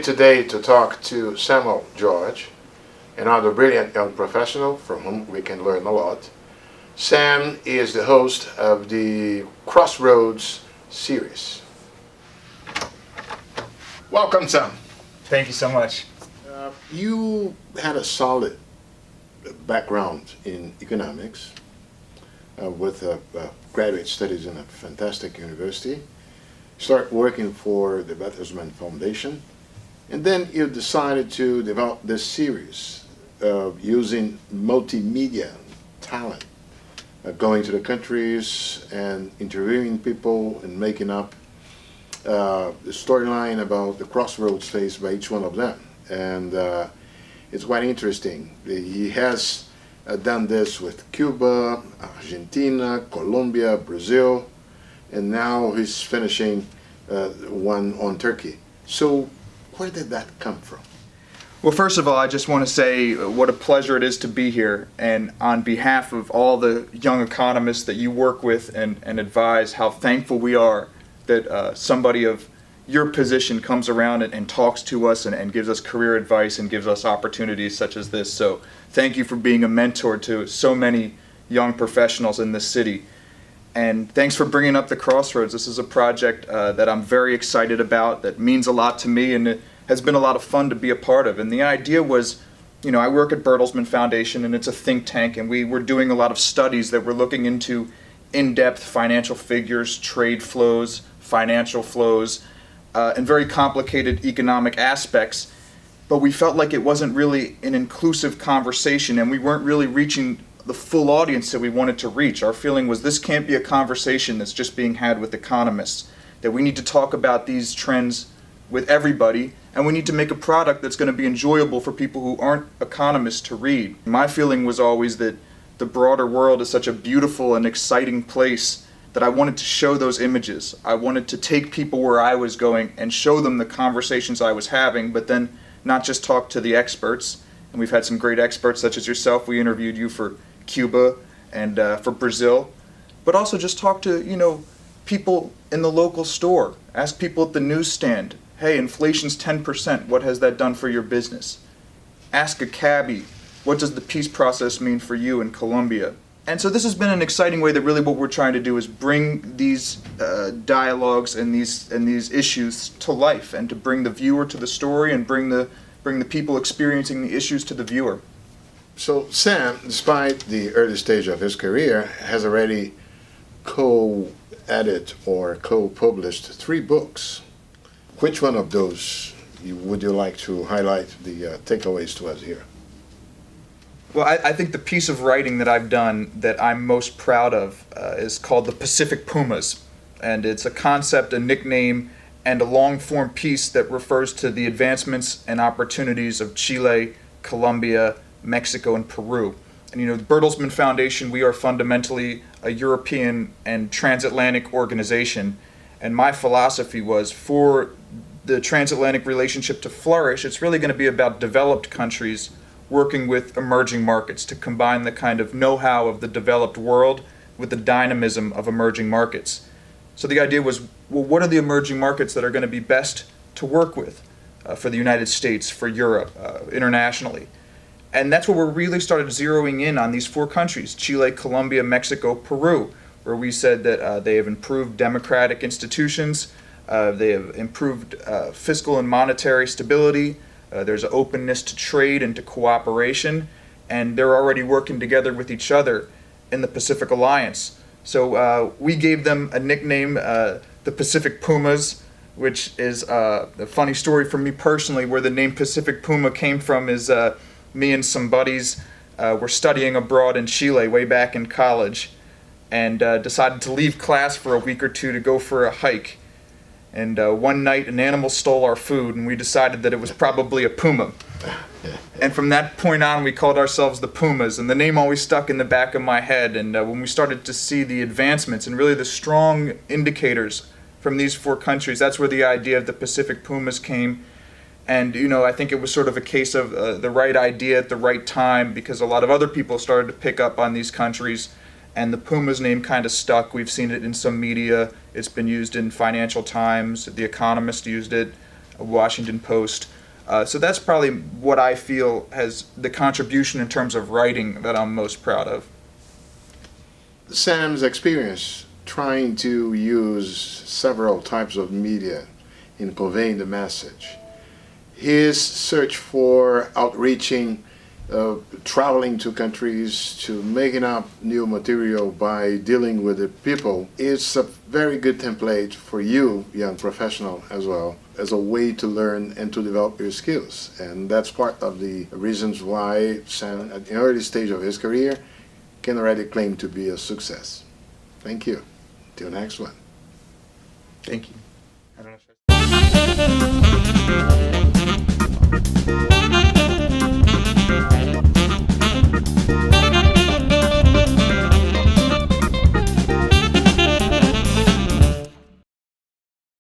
delighted today to talk to Samuel George, another brilliant young professional from whom we can learn a lot. Sam is the host of the Crossroads series. Welcome, Sam. Thank you so much. You had a solid background in economics with graduate studies in a fantastic university. Start working for the Bertelsmann Foundation, and then you decided to develop this series using multimedia talent, going to the countries and interviewing people and making up the storyline about the crossroads faced by each one of them. And it's quite interesting. He has done this with Cuba, Argentina, Colombia, Brazil, and now he's finishing one on Turkey. So where did that come from? Well, first of all, I just want to say what a pleasure it is to be here, and on behalf of all the young economists that you work with and advise, how thankful we are that somebody of your position comes around and talks to us and gives us career advice and gives us opportunities such as this. So thank you for being a mentor to so many young professionals in this city. And thanks for bringing up the Crossroads. This is a project that I'm very excited about, that means a lot to me, and it has been a lot of fun to be a part of. And the idea was, you know, I work at Bertelsmann Foundation, and it's a think tank, and we were doing a lot of studies that were looking into in-depth financial figures, trade flows, financial flows, and very complicated economic aspects. But we felt like it wasn't really an inclusive conversation, and we weren't really reaching the full audience that we wanted to reach. Our feeling was this can't be a conversation that's just being had with economists, that we need to talk about these trends with everybody, and we need to make a product that's going to be enjoyable for people who aren't economists to read. My feeling was always that the broader world is such a beautiful and exciting place that I wanted to show those images. I wanted to take people where I was going and show them the conversations I was having, but then not just talk to the experts. And we've had some great experts such as yourself. We interviewed you for Cuba and for Brazil, but also just talk to, you know, people in the local store. Ask people at the newsstand, hey, inflation's 10%, what has that done for your business? Ask a cabbie, what does the peace process mean for you in Colombia? And so this has been an exciting way that really what we're trying to do is bring these dialogues and these issues to life, and to bring the viewer to the story and bring the people experiencing the issues to the viewer. So Sam, despite the early stage of his career, has already co-edited or co-published 3 books. Which one of those would you like to highlight the takeaways to us here? Well, I think the piece of writing that I've done that I'm most proud of is called the Pacific Pumas. And it's a concept, a nickname, and a long-form piece that refers to the advancements and opportunities of Chile, Colombia, Mexico, and Peru. And you know, the Bertelsmann Foundation, we are fundamentally a European and transatlantic organization. And my philosophy was, for the transatlantic relationship to flourish, it's really going to be about developed countries working with emerging markets to combine the kind of know-how of the developed world with the dynamism of emerging markets. So the idea was, well, what are the emerging markets that are going to be best to work with for the United States, for Europe, internationally? And that's where we really started zeroing in on these 4 countries, Chile, Colombia, Mexico, Peru, where we said that they have improved democratic institutions, they have improved fiscal and monetary stability, there's an openness to trade and to cooperation, and they're already working together with each other in the Pacific Alliance. So we gave them a nickname, the Pacific Pumas, which is a funny story for me personally. Where the name Pacific Puma came from is me and some buddies were studying abroad in Chile way back in college, and decided to leave class for a week or two to go for a hike. And one night an animal stole our food, and we decided that it was probably a puma. And from that point on, we called ourselves the Pumas, and the name always stuck in the back of my head. And when we started to see the advancements and really the strong indicators from these 4 countries, that's where the idea of the Pacific Pumas came. And you know, I think it was sort of a case of the right idea at the right time, because a lot of other people started to pick up on these countries, and the Pumas name kind of stuck. We've seen it in some media. It's been used in Financial Times. The Economist used it. Washington Post. So that's probably what I feel has the contribution in terms of writing that I'm most proud of. Sam's experience trying to use several types of media in conveying the message, his search for outreaching, traveling to countries, to making up new material by dealing with the people, is a very good template for you, young professional, as well, as a way to learn and to develop your skills. And that's part of the reasons why Sam, at the early stage of his career, can already claim to be a success. Thank you. Till next one. Thank you. I don't know if